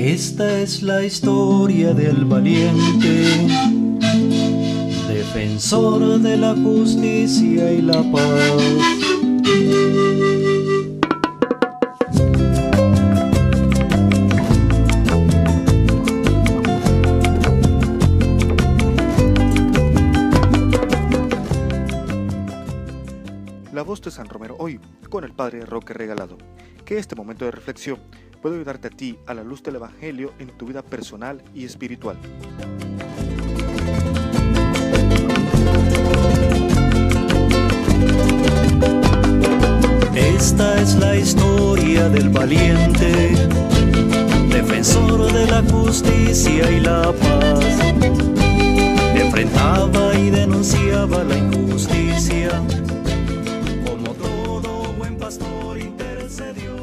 Esta es la historia del valiente, defensor de la justicia y la paz. La voz de San Romero hoy, con el Padre Roque Regalado. Que este momento de reflexión pueda ayudarte a ti a la luz del Evangelio en tu vida personal y espiritual. Esta es la historia del valiente, defensor de la justicia y la paz. Enfrentaba y denunciaba la injusticia, como todo buen pastor intercedió.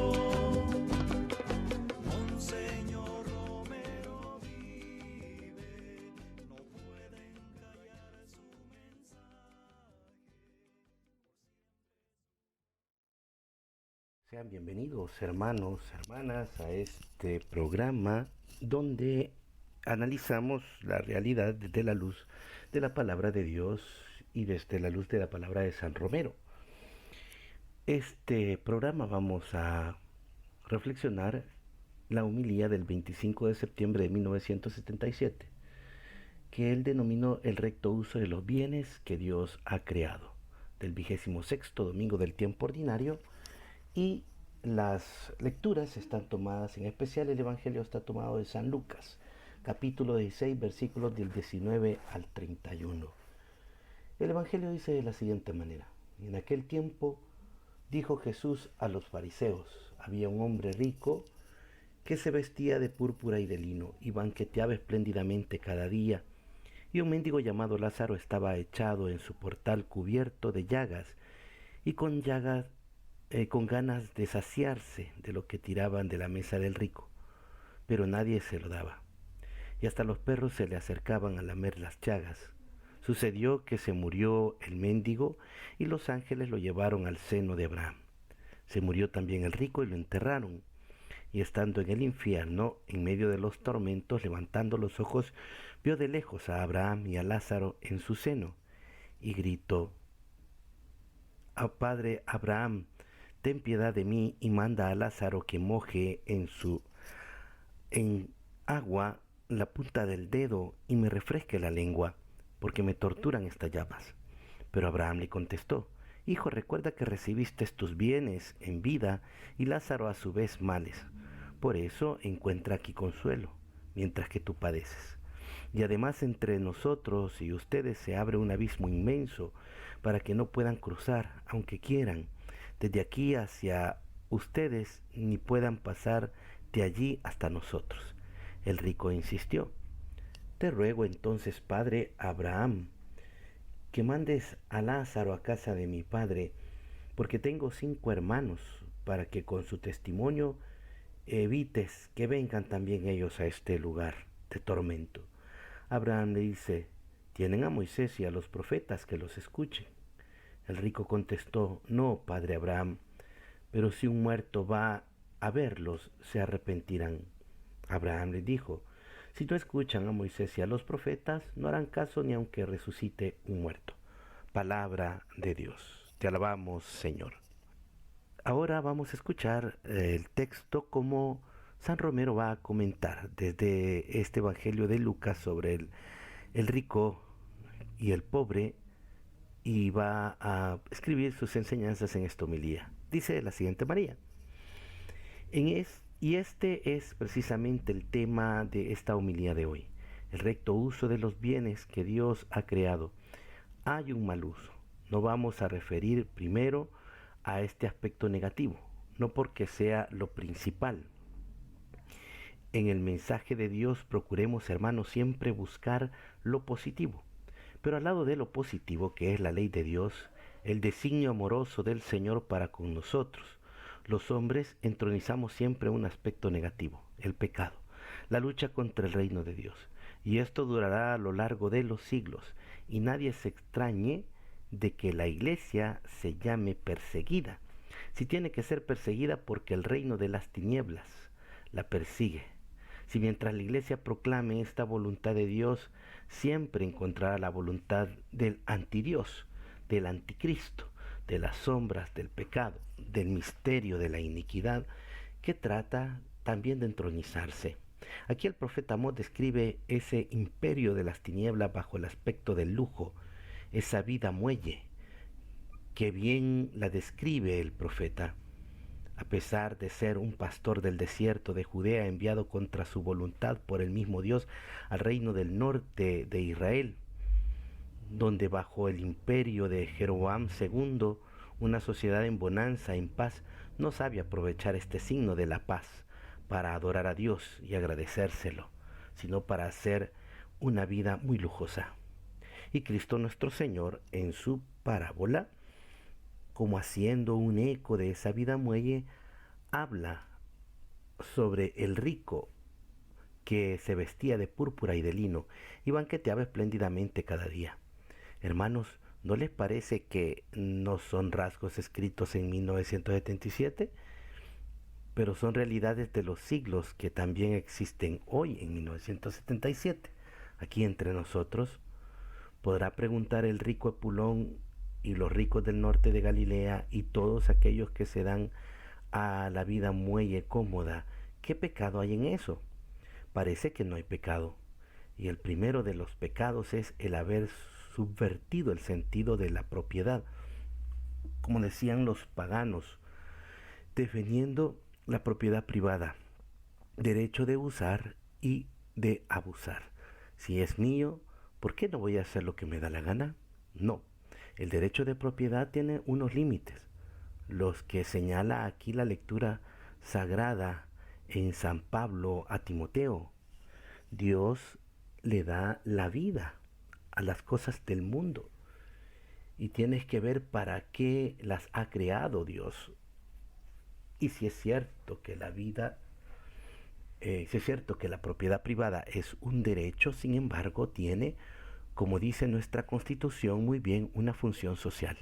Monseñor Romero vive, no pueden callar su mensaje. Sean bienvenidos, hermanos, hermanas, a este programa donde analizamos la realidad desde la luz de la palabra de Dios y desde la luz de la palabra de San Romero. Este programa vamos a reflexionar la homilía del 25 de septiembre de 1977, que él denominó el recto uso de los bienes que Dios ha creado, del 26º domingo del tiempo ordinario. Y las lecturas están tomadas, en especial el Evangelio está tomado de San Lucas, capítulo 16, versículos del 19 al 31. El Evangelio dice de la siguiente manera: en aquel tiempo dijo Jesús a los fariseos: había un hombre rico que se vestía de púrpura y de lino y banqueteaba espléndidamente cada día, y un mendigo llamado Lázaro estaba echado en su portal cubierto de llagas y con ganas de saciarse de lo que tiraban de la mesa del rico, pero nadie se lo daba, y hasta los perros se le acercaban a lamer las llagas. Sucedió que se murió el mendigo y los ángeles lo llevaron al seno de Abraham. Se murió también el rico y lo enterraron, y estando en el infierno, en medio de los tormentos, levantando los ojos, vio de lejos a Abraham y a Lázaro en su seno, y gritó: Padre Abraham, ten piedad de mí y manda a Lázaro que moje en agua la punta del dedo y me refresque la lengua, porque me torturan estas llamas. Pero Abraham le contestó: Hijo, recuerda que recibiste tus bienes en vida y Lázaro a su vez males. Por eso encuentra aquí consuelo, mientras que tú padeces. Y además entre nosotros y ustedes se abre un abismo inmenso para que no puedan cruzar, aunque quieran, desde aquí hacia ustedes, ni puedan pasar de allí hasta nosotros. El rico insistió: Te ruego entonces, padre Abraham, que mandes a Lázaro a casa de mi padre, porque tengo 5 hermanos, para que con su testimonio evites que vengan también ellos a este lugar de tormento. Abraham le dice: Tienen a Moisés y a los profetas, que los escuchen. El rico contestó: No, padre Abraham, pero si un muerto va a verlos, se arrepentirán. Abraham le dijo: Si no escuchan a Moisés y a los profetas, no harán caso ni aunque resucite un muerto. Palabra de Dios. Te alabamos, Señor. Ahora vamos a escuchar el texto como San Romero va a comentar desde este Evangelio de Lucas sobre el rico y el pobre, y va a escribir sus enseñanzas en esta homilía. Dice de la siguiente manera: y este es precisamente el tema de esta homilía de hoy, el recto uso de los bienes que Dios ha creado. Hay un mal uso. No vamos a referir primero a este aspecto negativo, no porque sea lo principal. En el mensaje de Dios procuremos, hermanos, siempre buscar lo positivo. Pero al lado de lo positivo, que es la ley de Dios, el designio amoroso del Señor para con nosotros, los hombres entronizamos siempre un aspecto negativo, el pecado, la lucha contra el reino de Dios. Y esto durará a lo largo de los siglos, y nadie se extrañe de que la Iglesia se llame perseguida. Si tiene que ser perseguida porque el reino de las tinieblas la persigue. Si mientras la iglesia proclame esta voluntad de Dios, siempre encontrará la voluntad del antidios, del anticristo, de las sombras del pecado, del misterio de la iniquidad, que trata también de entronizarse. Aquí el profeta Amós describe ese imperio de las tinieblas bajo el aspecto del lujo, esa vida muelle, que bien la describe el profeta. A pesar de ser un pastor del desierto de Judea enviado contra su voluntad por el mismo Dios al reino del norte de Israel, donde bajo el imperio de Jeroboam II, una sociedad en bonanza, en paz, no sabe aprovechar este signo de la paz para adorar a Dios y agradecérselo, sino para hacer una vida muy lujosa. Y Cristo nuestro Señor, en su parábola, como haciendo un eco de esa vida muelle, habla sobre el rico que se vestía de púrpura y de lino y banqueteaba espléndidamente cada día. Hermanos, ¿no les parece que no son rasgos escritos en 1977? Pero son realidades de los siglos que también existen hoy en 1977. Aquí entre nosotros, podrá preguntar el rico Epulón y los ricos del norte de Galilea y todos aquellos que se dan a la vida muelle cómoda, ¿qué pecado hay en eso? Parece que no hay pecado. Y el primero de los pecados es el haber subvertido el sentido de la propiedad, como decían los paganos, defendiendo la propiedad privada, derecho de usar y de abusar. Si es mío, ¿por qué no voy a hacer lo que me da la gana? No. El derecho de propiedad tiene unos límites, los que señala aquí la lectura sagrada en San Pablo a Timoteo. Dios le da la vida a las cosas del mundo y tienes que ver para qué las ha creado Dios. Y si es cierto que la vida, si es cierto que la propiedad privada es un derecho, sin embargo tiene, como dice nuestra Constitución muy bien, una función social.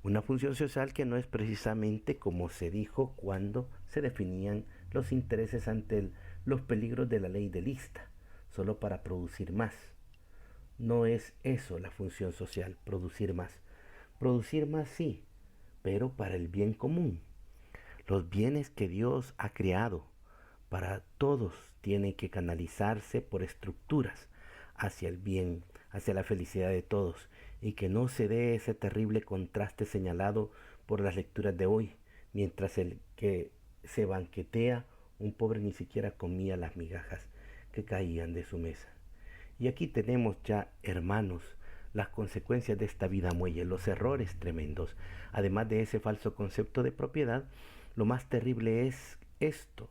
Una función social que no es precisamente como se dijo cuando se definían los intereses ante los peligros de la ley de lista, solo para producir más. No es eso la función social, producir más. Producir más sí, pero para el bien común. Los bienes que Dios ha creado para todos tienen que canalizarse por estructuras hacia el bien, hacia la felicidad de todos, y que no se dé ese terrible contraste señalado por las lecturas de hoy, mientras el que se banquetea, un pobre ni siquiera comía las migajas que caían de su mesa. Y aquí tenemos ya, hermanos, las consecuencias de esta vida muelle, los errores tremendos. Además de ese falso concepto de propiedad, lo más terrible es esto: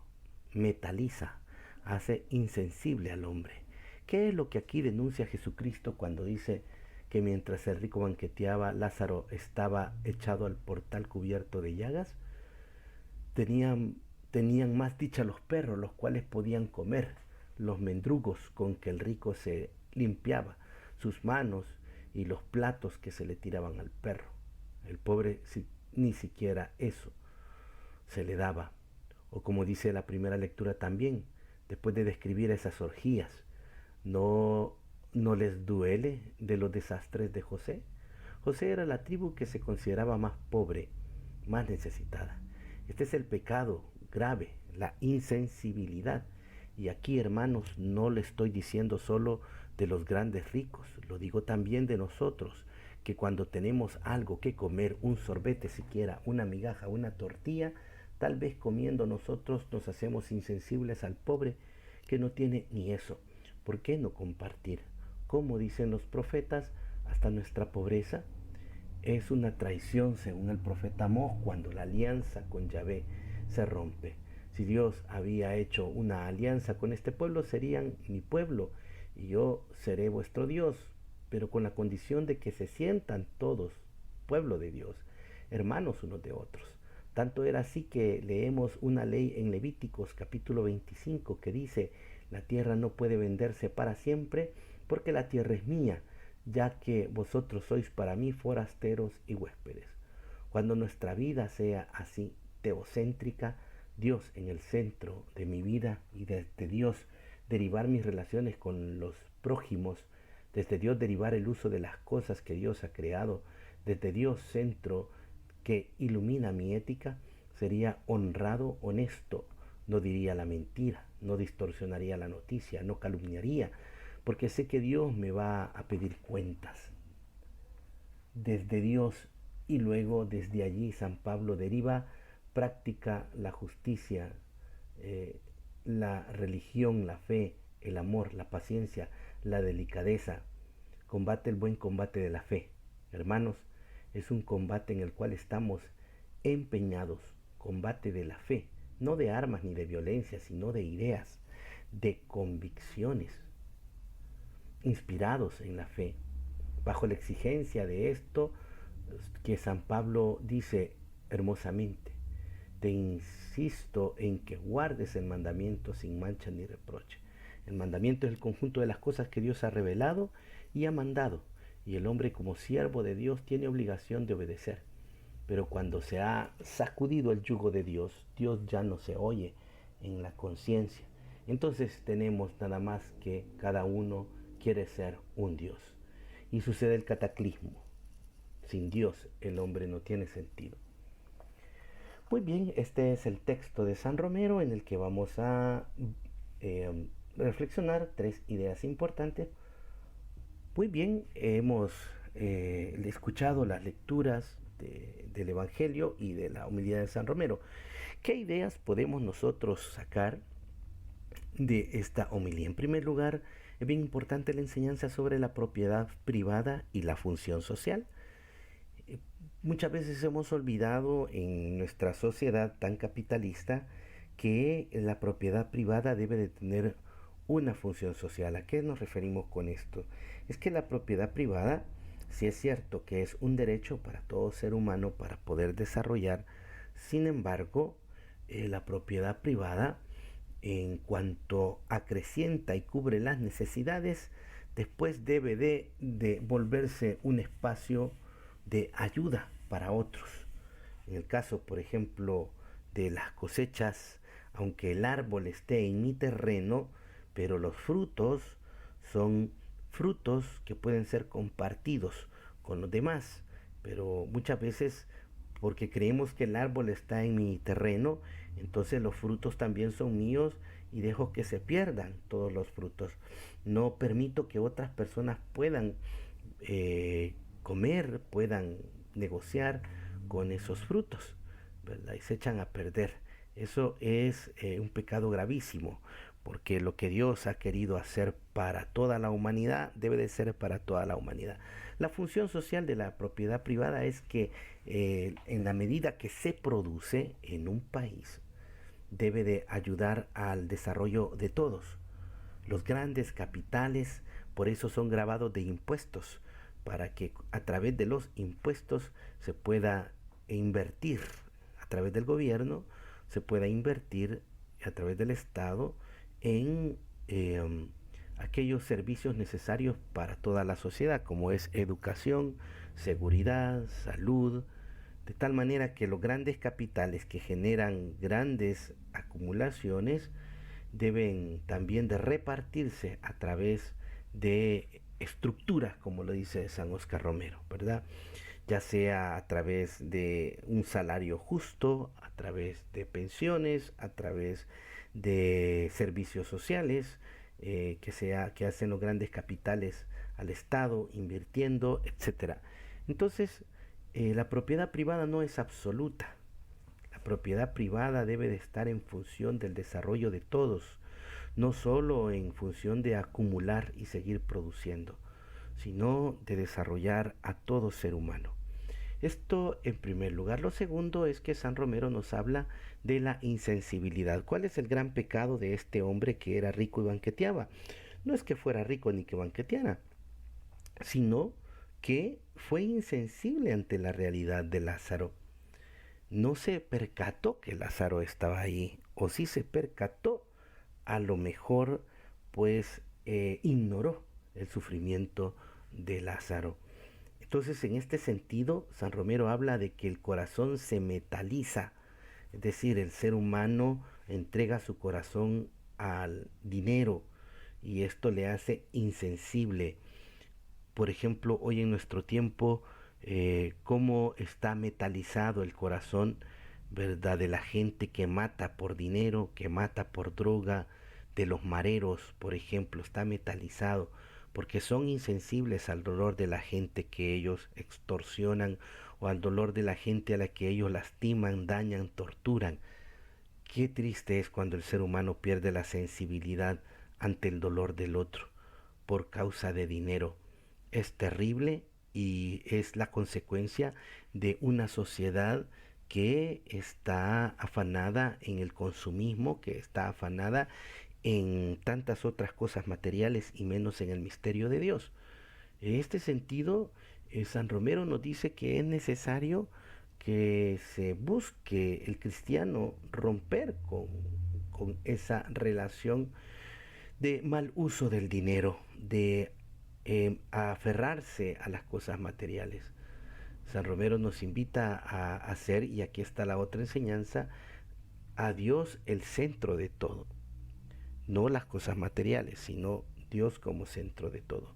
metaliza, hace insensible al hombre. ¿Qué es lo que aquí denuncia Jesucristo cuando dice que mientras el rico banqueteaba, Lázaro estaba echado al portal cubierto de llagas? Tenían más dicha los perros, los cuales podían comer los mendrugos con que el rico se limpiaba sus manos y los platos que se le tiraban al perro. El pobre ni siquiera eso se le daba. O como dice la primera lectura también, después de describir esas orgías, ¿no les duele de los desastres de José? José era la tribu que se consideraba más pobre, más necesitada. Este es el pecado grave, la insensibilidad. Y aquí, hermanos, no le estoy diciendo solo de los grandes ricos, lo digo también de nosotros, que cuando tenemos algo que comer, un sorbete siquiera, una migaja, una tortilla, tal vez comiendo nosotros nos hacemos insensibles al pobre que no tiene ni eso. ¿Por qué no compartir? Como dicen los profetas, hasta nuestra pobreza es una traición, según el profeta Amós, cuando la alianza con Yahvé se rompe. Si Dios había hecho una alianza con este pueblo, serían mi pueblo y yo seré vuestro Dios, pero con la condición de que se sientan todos pueblo de Dios, hermanos unos de otros. Tanto era así que leemos una ley en Levíticos capítulo 25 que dice: la tierra no puede venderse para siempre, porque la tierra es mía, ya que vosotros sois para mí forasteros y huéspedes. Cuando nuestra vida sea así, teocéntrica, Dios en el centro de mi vida y desde Dios derivar mis relaciones con los prójimos, desde Dios derivar el uso de las cosas que Dios ha creado, desde Dios centro que ilumina mi ética, sería honrado, honesto, no diría la mentira, no distorsionaría la noticia, no calumniaría, porque sé que Dios me va a pedir cuentas. Desde Dios y luego desde allí San Pablo deriva, práctica la justicia, la religión, la fe, el amor, la paciencia, la delicadeza, combate el buen combate de la fe. Hermanos, es un combate en el cual estamos empeñados, combate de la fe, no de armas ni de violencia, sino de ideas, de convicciones, inspirados en la fe, bajo la exigencia de esto que San Pablo dice hermosamente: te insisto en que guardes el mandamiento sin mancha ni reproche. El mandamiento es el conjunto de las cosas que Dios ha revelado y ha mandado, y el hombre como siervo de Dios tiene obligación de obedecer. Pero cuando se ha sacudido el yugo de Dios, Dios ya no se oye en la conciencia. Entonces tenemos nada más que cada uno quiere ser un Dios. Y sucede el cataclismo. Sin Dios el hombre no tiene sentido. Muy bien, este es el texto de San Romero en el que vamos a reflexionar 3 ideas importantes. Muy bien, hemos escuchado las lecturas del Evangelio y de la homilía de San Romero. ¿Qué ideas podemos nosotros sacar de esta homilía? En primer lugar, es bien importante la enseñanza sobre la propiedad privada y la función social. Muchas veces hemos olvidado en nuestra sociedad tan capitalista que la propiedad privada debe de tener una función social. ¿A qué nos referimos con esto? Es que la propiedad privada, sí es cierto que es un derecho para todo ser humano para poder desarrollar, sin embargo, la propiedad privada, en cuanto acrecienta y cubre las necesidades, después debe de volverse un espacio de ayuda para otros. En el caso, por ejemplo, de las cosechas, aunque el árbol esté en mi terreno, pero los frutos son frutos que pueden ser compartidos con los demás. Pero muchas veces, porque creemos que el árbol está en mi terreno, entonces los frutos también son míos y dejo que se pierdan todos los frutos. No permito que otras personas puedan comer, puedan negociar con esos frutos, ¿verdad? Y se echan a perder. Eso es un pecado gravísimo, porque lo que Dios ha querido hacer para toda la humanidad debe de ser para toda la humanidad. La función social de la propiedad privada es que en la medida que se produce en un país, debe de ayudar al desarrollo de todos. Los grandes capitales por eso son gravados de impuestos, para que a través de los impuestos se pueda invertir, a través del gobierno se pueda invertir a través del Estado en aquellos servicios necesarios para toda la sociedad, como es educación, seguridad, salud, de tal manera que los grandes capitales que generan grandes acumulaciones deben también de repartirse a través de estructuras, como lo dice San Óscar Romero, ¿verdad? Ya sea a través de un salario justo, a través de pensiones, a través de servicios sociales, que hacen los grandes capitales al Estado, invirtiendo, etcétera. Entonces, la propiedad privada no es absoluta. La propiedad privada debe de estar en función del desarrollo de todos, no solo en función de acumular y seguir produciendo, sino de desarrollar a todo ser humano. Esto en primer lugar. Lo segundo es que San Romero nos habla de la insensibilidad. ¿Cuál es el gran pecado de este hombre que era rico y banqueteaba? No es que fuera rico ni que banqueteara, sino que fue insensible ante la realidad de Lázaro. No se percató que Lázaro estaba ahí, o si se percató, a lo mejor pues ignoró el sufrimiento de Lázaro. Entonces, en este sentido, San Romero habla de que el corazón se metaliza, es decir, el ser humano entrega su corazón al dinero, y esto le hace insensible. Por ejemplo, hoy en nuestro tiempo, cómo está metalizado el corazón, ¿verdad? De la gente que mata por dinero, que mata por droga, de los mareros, por ejemplo, está metalizado, porque son insensibles al dolor de la gente que ellos extorsionan o al dolor de la gente a la que ellos lastiman, dañan, torturan. Qué triste es cuando el ser humano pierde la sensibilidad ante el dolor del otro por causa de dinero. Es terrible y es la consecuencia de una sociedad que está afanada en el consumismo, que está afanada en tantas otras cosas materiales y menos en el misterio de Dios. En este sentido, San Romero nos dice que es necesario que se busque el cristiano romper con esa relación de mal uso del dinero, de aferrarse a las cosas materiales. San Romero nos invita a hacer, y aquí está la otra enseñanza, a Dios el centro de todo. No las cosas materiales, sino Dios como centro de todo.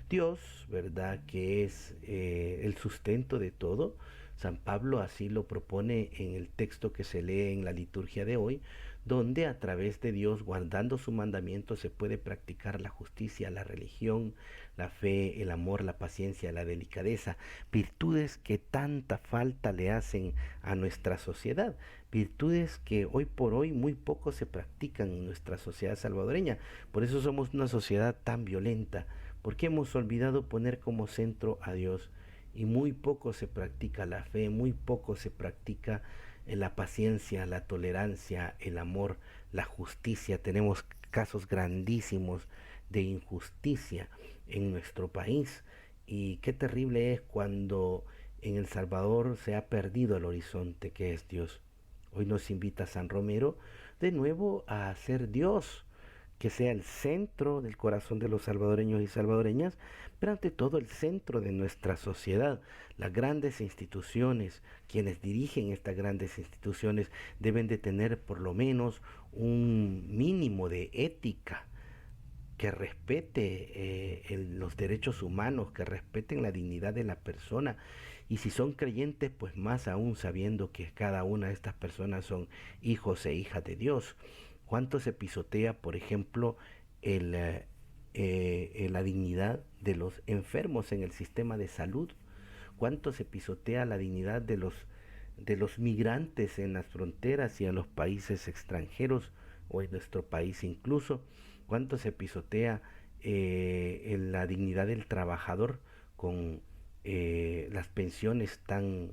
Dios, ¿verdad? Que es el sustento de todo. San Pablo así lo propone en el texto que se lee en la liturgia de hoy, donde a través de Dios, guardando su mandamiento, se puede practicar la justicia, la religión, la fe, el amor, la paciencia, la delicadeza, virtudes que tanta falta le hacen a nuestra sociedad, virtudes que hoy por hoy muy poco se practican en nuestra sociedad salvadoreña. Por eso somos una sociedad tan violenta, porque hemos olvidado poner como centro a Dios y muy poco se practica la fe, muy poco se practica la paciencia, la tolerancia, el amor, la justicia. Tenemos casos grandísimos de injusticia en nuestro país y qué terrible es cuando en El Salvador se ha perdido el horizonte que es Dios. Hoy nos invita San Romero de nuevo a ser Dios, que sea el centro del corazón de los salvadoreños y salvadoreñas, pero ante todo el centro de nuestra sociedad. Las grandes instituciones, quienes dirigen estas grandes instituciones, deben de tener por lo menos un mínimo de ética que respete los derechos humanos, que respeten la dignidad de la persona, y si son creyentes, pues más aún sabiendo que cada una de estas personas son hijos e hijas de Dios. ¿Cuánto se pisotea, por ejemplo, la dignidad de los enfermos en el sistema de salud? ¿Cuánto se pisotea la dignidad de los migrantes en las fronteras y en los países extranjeros o en nuestro país incluso? ¿Cuánto se pisotea en la dignidad del trabajador con las pensiones tan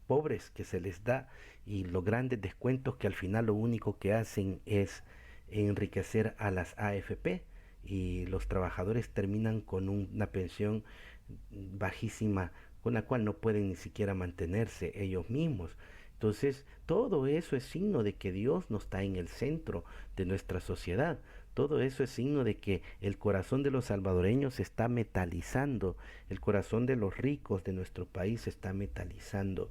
pobres que se les da y los grandes descuentos que al final lo único que hacen es enriquecer a las AFP y los trabajadores terminan con una pensión bajísima con la cual no pueden ni siquiera mantenerse ellos mismos? Entonces, todo eso es signo de que Dios no está en el centro de nuestra sociedad. Todo eso es signo de que el corazón de los salvadoreños se está metalizando, el corazón de los ricos de nuestro país se está metalizando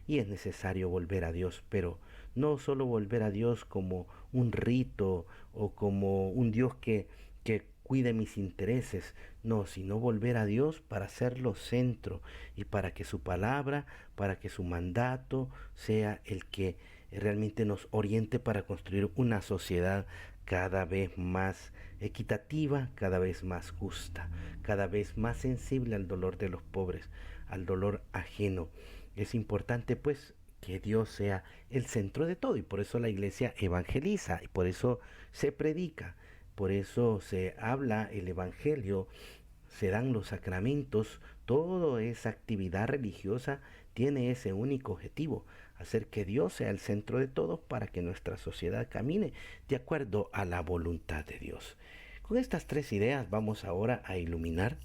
y es necesario volver a Dios, pero no solo volver a Dios como un rito o como un Dios que cuide mis intereses, no, sino volver a Dios para hacerlo centro y para que su palabra, para que su mandato sea el que realmente nos oriente para construir una sociedad cada vez más equitativa, cada vez más justa, cada vez más sensible al dolor de los pobres, al dolor ajeno. Es importante pues que Dios sea el centro de todo y por eso la iglesia evangeliza y por eso se predica. Por eso se habla el evangelio, se dan los sacramentos, toda esa actividad religiosa tiene ese único objetivo, hacer que Dios sea el centro de todo para que nuestra sociedad camine de acuerdo a la voluntad de Dios. Con estas tres ideas vamos ahora a iluminar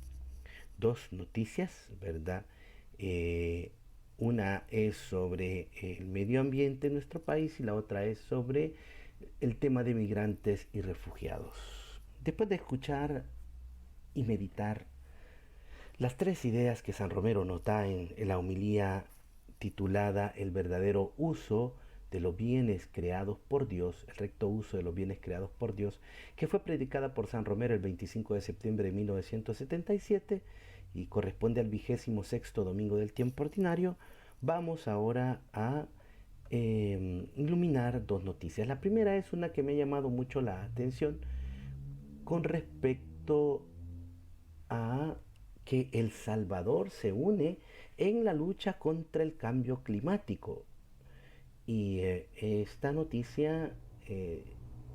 dos noticias, ¿verdad? Una es sobre el medio ambiente en nuestro país y la otra es sobre el tema de migrantes y refugiados. Después de escuchar y meditar las tres ideas que San Romero nos da en la homilía titulada El verdadero uso de los bienes creados por Dios, el recto uso de los bienes creados por Dios, que fue predicada por San Romero el 25 de septiembre de 1977 y corresponde al 26º domingo del tiempo ordinario, vamos ahora a iluminar dos noticias. La primera es una que me ha llamado mucho la atención con respecto a que El Salvador se une en la lucha contra el cambio climático. Y esta noticia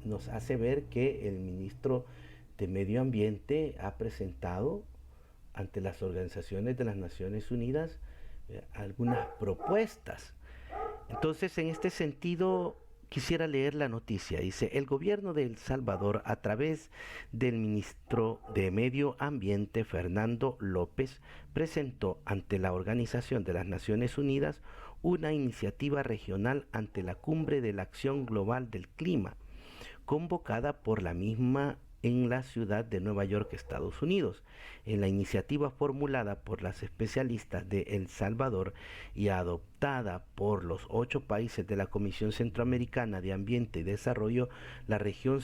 nos hace ver que el ministro de Medio Ambiente ha presentado ante las organizaciones de las Naciones Unidas algunas propuestas. Entonces, en este sentido, quisiera leer la noticia. Dice, el gobierno de El Salvador, a través del ministro de Medio Ambiente, Fernando López, presentó ante la Organización de las Naciones Unidas una iniciativa regional ante la Cumbre de la Acción Global del Clima, convocada por la misma en la ciudad de Nueva York, Estados Unidos. En la iniciativa formulada por las especialistas de El Salvador y adoptada por los 8 países de la Comisión Centroamericana de Ambiente y Desarrollo, la región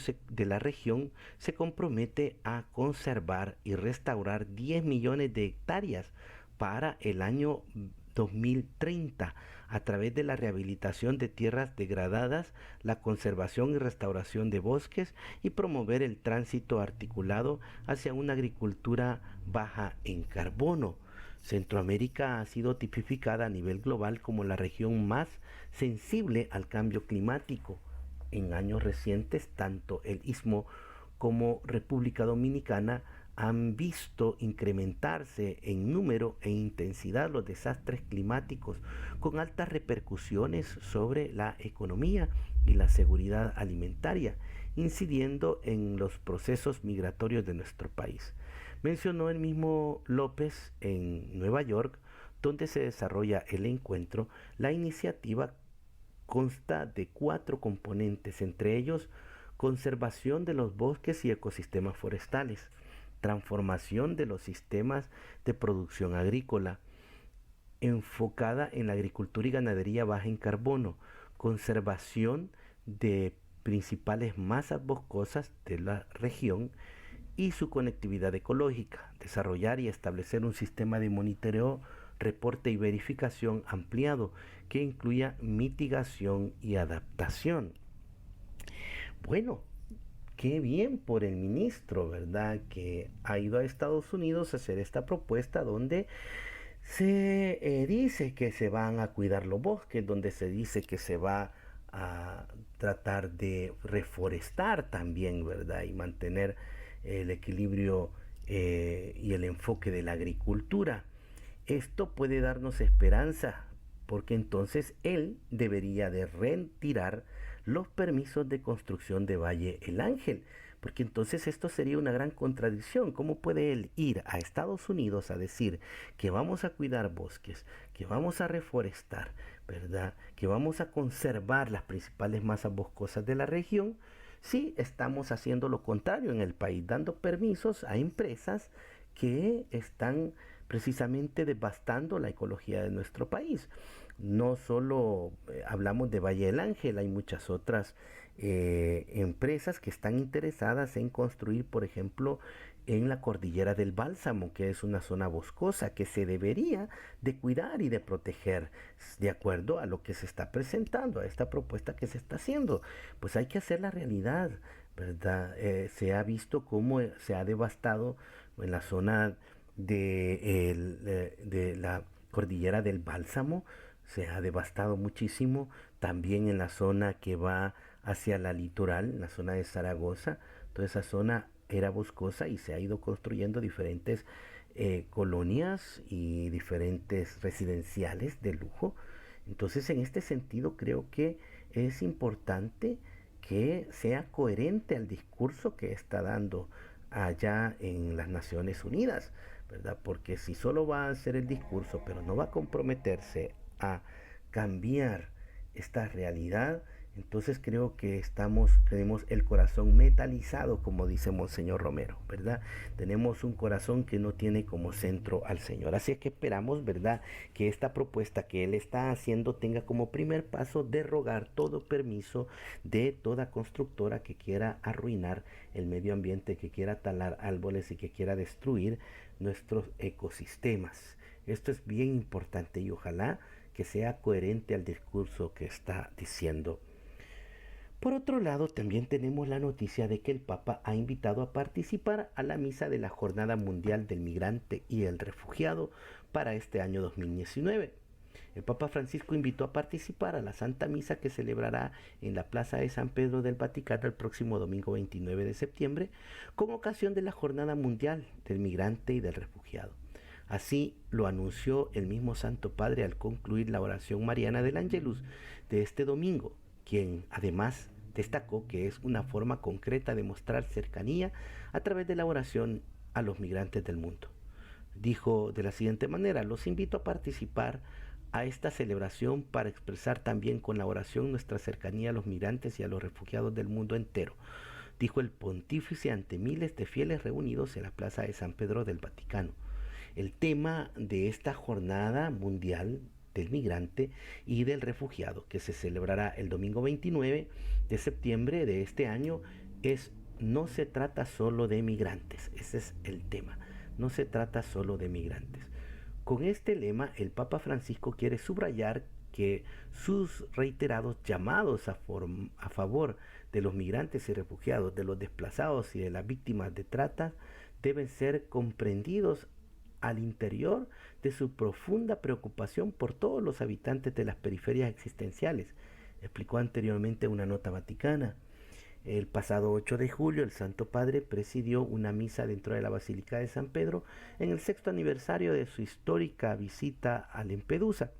se compromete a conservar y restaurar 10 millones de hectáreas para el año 2030 a través de la rehabilitación de tierras degradadas, la conservación y restauración de bosques y promover el tránsito articulado hacia una agricultura baja en carbono. Centroamérica ha sido tipificada a nivel global como la región más sensible al cambio climático. En años recientes, tanto el Istmo como República Dominicana han visto incrementarse en número e intensidad los desastres climáticos con altas repercusiones sobre la economía y la seguridad alimentaria, incidiendo en los procesos migratorios de nuestro país. Mencionó el mismo López en Nueva York, donde se desarrolla el encuentro. La iniciativa consta de 4 componentes, entre ellos conservación de los bosques y ecosistemas forestales, transformación de los sistemas de producción agrícola, enfocada en la agricultura y ganadería baja en carbono, conservación de principales masas boscosas de la región y su conectividad ecológica, desarrollar y establecer un sistema de monitoreo, reporte y verificación ampliado que incluya mitigación y adaptación. Bueno, qué bien por el ministro, ¿verdad? Que ha ido a Estados Unidos a hacer esta propuesta donde se dice que se van a cuidar los bosques, donde se dice que se va a tratar de reforestar también, ¿verdad? Y mantener el equilibrio y el enfoque de la agricultura. Esto puede darnos esperanza, porque entonces él debería de retirar los permisos de construcción de Valle El Ángel, porque entonces esto sería una gran contradicción. ¿Cómo puede él ir a Estados Unidos a decir que vamos a cuidar bosques, que vamos a reforestar, ¿verdad?, que vamos a conservar las principales masas boscosas de la región, si estamos haciendo lo contrario en el país, dando permisos a empresas que están precisamente devastando la ecología de nuestro país? No solo hablamos de Valle del Ángel, hay muchas otras empresas que están interesadas en construir, por ejemplo, en la cordillera del Bálsamo, que es una zona boscosa que se debería de cuidar y de proteger, de acuerdo a lo que se está presentando, a esta propuesta que se está haciendo. Pues hay que hacer la realidad, ¿verdad? Se ha visto cómo se ha devastado en la zona de la cordillera del Bálsamo, se ha devastado muchísimo, también en la zona que va hacia la litoral, la zona de Zaragoza. Toda esa zona era boscosa y se ha ido construyendo diferentes colonias y diferentes residenciales de lujo. Entonces, en este sentido, creo que es importante que sea coherente al discurso que está dando allá en las Naciones Unidas, ¿verdad? Porque si solo va a hacer el discurso, pero no va a comprometerse a cambiar esta realidad, Entonces creo que tenemos el corazón metalizado, como dice Monseñor Romero, ¿verdad? Tenemos un corazón que no tiene como centro al Señor. Así es que esperamos, ¿verdad?, que esta propuesta que Él está haciendo tenga como primer paso derogar todo permiso de toda constructora que quiera arruinar el medio ambiente, que quiera talar árboles y que quiera destruir nuestros ecosistemas. Esto es bien importante y ojalá que sea coherente al discurso que está diciendo. Por otro lado, también tenemos la noticia de que el Papa ha invitado a participar a la misa de la Jornada Mundial del Migrante y el Refugiado para este año 2019. El Papa Francisco invitó a participar a la Santa Misa que celebrará en la Plaza de San Pedro del Vaticano el próximo domingo 29 de septiembre, con ocasión de la Jornada Mundial del Migrante y del Refugiado. Así lo anunció el mismo Santo Padre al concluir la oración mariana del Ángelus de este domingo, quien además destacó que es una forma concreta de mostrar cercanía a través de la oración a los migrantes del mundo. Dijo de la siguiente manera: los invito a participar a esta celebración para expresar también con la oración nuestra cercanía a los migrantes y a los refugiados del mundo entero, dijo el pontífice ante miles de fieles reunidos en la Plaza de San Pedro del Vaticano. El tema de esta jornada mundial del migrante y del refugiado, que se celebrará el domingo 29 de septiembre de este año, no se trata solo de migrantes. Ese es el tema, no se trata solo de migrantes. Con este lema, el Papa Francisco quiere subrayar que sus reiterados llamados a favor de los migrantes y refugiados, de los desplazados y de las víctimas de trata, deben ser comprendidos al interior de su profunda preocupación por todos los habitantes de las periferias existenciales, explicó anteriormente una nota vaticana. El pasado 8 de julio, el Santo Padre presidió una misa dentro de la Basílica de San Pedro en el 6º aniversario de su histórica visita a Lampedusa.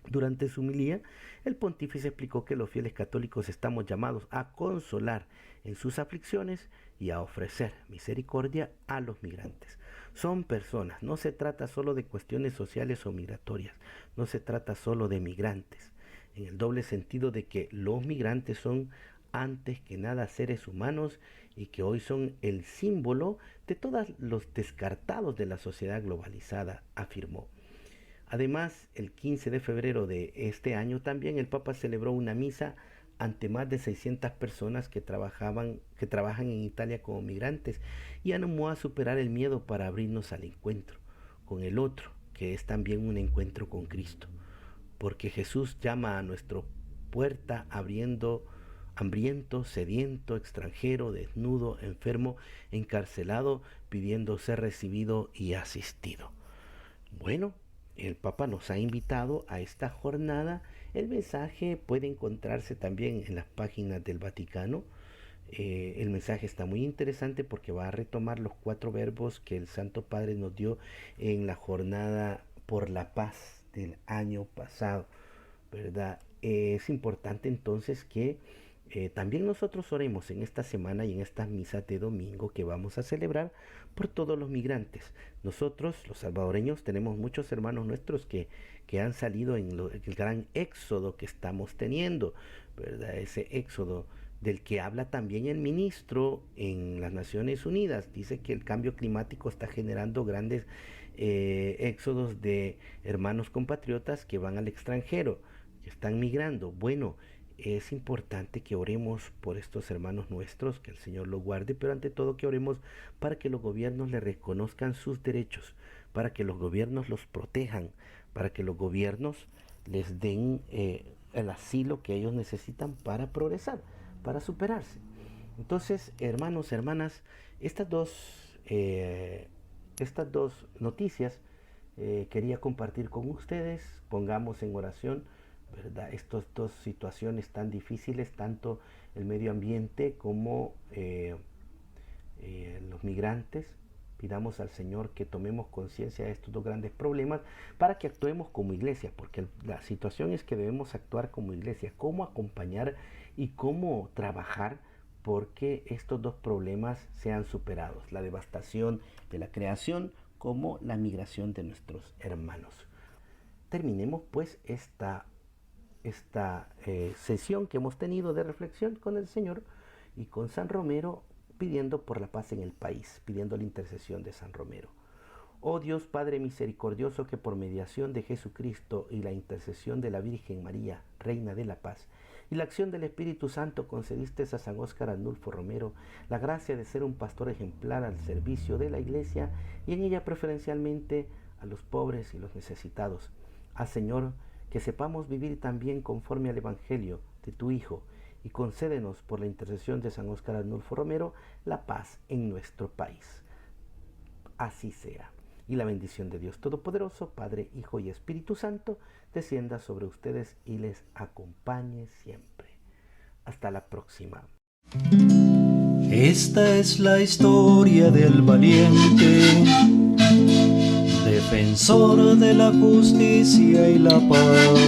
Durante su homilía, el pontífice explicó que los fieles católicos estamos llamados a consolar en sus aflicciones y a ofrecer misericordia a los migrantes. Son personas, no se trata solo de cuestiones sociales o migratorias, no se trata solo de migrantes, en el doble sentido de que los migrantes son antes que nada seres humanos y que hoy son el símbolo de todos los descartados de la sociedad globalizada, afirmó. Además, el 15 de febrero de este año también el Papa celebró una misa ante más de 600 personas que trabajan en Italia como migrantes y animó a superar el miedo para abrirnos al encuentro con el otro, que es también un encuentro con Cristo, porque Jesús llama a nuestra puerta abriendo hambriento, sediento, extranjero, desnudo, enfermo, encarcelado, pidiendo ser recibido y asistido. Bueno, el Papa nos ha invitado a esta jornada. El mensaje puede encontrarse también en las páginas del Vaticano. El mensaje está muy interesante porque va a retomar los 4 verbos que el Santo Padre nos dio en la jornada por la paz del año pasado, ¿verdad? Es importante entonces que también nosotros oremos en esta semana y en estas misas de domingo que vamos a celebrar por todos los migrantes. Nosotros, los salvadoreños, tenemos muchos hermanos nuestros que han salido en el gran éxodo que estamos teniendo, ¿verdad? Ese éxodo del que habla también el ministro en las Naciones Unidas. Dice que el cambio climático está generando grandes éxodos de hermanos compatriotas que van al extranjero, que están migrando. Bueno, es importante que oremos por estos hermanos nuestros, que el Señor los guarde, pero ante todo que oremos para que los gobiernos le reconozcan sus derechos, para que los gobiernos los protejan, para que los gobiernos les den el asilo que ellos necesitan para progresar, para superarse. Entonces, hermanos, hermanas, estas dos noticias quería compartir con ustedes. Pongamos en oración, ¿verdad?, estas 2 situaciones tan difíciles, tanto el medio ambiente como los migrantes. Pidamos al Señor que tomemos conciencia de estos 2 grandes problemas para que actuemos como iglesia, porque la situación es que debemos actuar como iglesia, cómo acompañar y cómo trabajar porque estos 2 problemas sean superados, la devastación de la creación como la migración de nuestros hermanos. Terminemos pues esta esta sesión que hemos tenido de reflexión con el Señor y con San Romero, pidiendo por la paz en el país, pidiendo la intercesión de San Romero. Oh Dios Padre misericordioso, que por mediación de Jesucristo y la intercesión de la Virgen María, Reina de la Paz, y la acción del Espíritu Santo, concediste a San Óscar Arnulfo Romero la gracia de ser un pastor ejemplar al servicio de la Iglesia y en ella preferencialmente a los pobres y los necesitados. Haz, Señor, que sepamos vivir también conforme al Evangelio de tu Hijo, y concédenos por la intercesión de San Óscar Arnulfo Romero la paz en nuestro país. Así sea. Y la bendición de Dios Todopoderoso, Padre, Hijo y Espíritu Santo, descienda sobre ustedes y les acompañe siempre. Hasta la próxima. Esta es la historia del valiente, defensor de la justicia y la paz.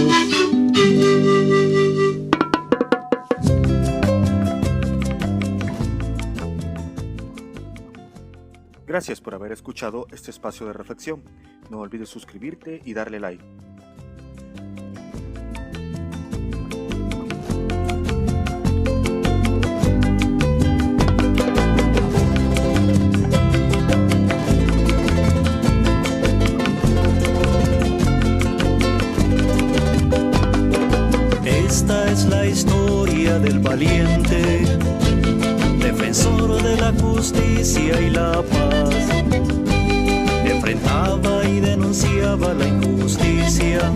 Gracias por haber escuchado este espacio de reflexión. No olvides suscribirte y darle like. Esta es la historia del valiente, defensor de la justicia y la paz. Enfrentaba y denunciaba la injusticia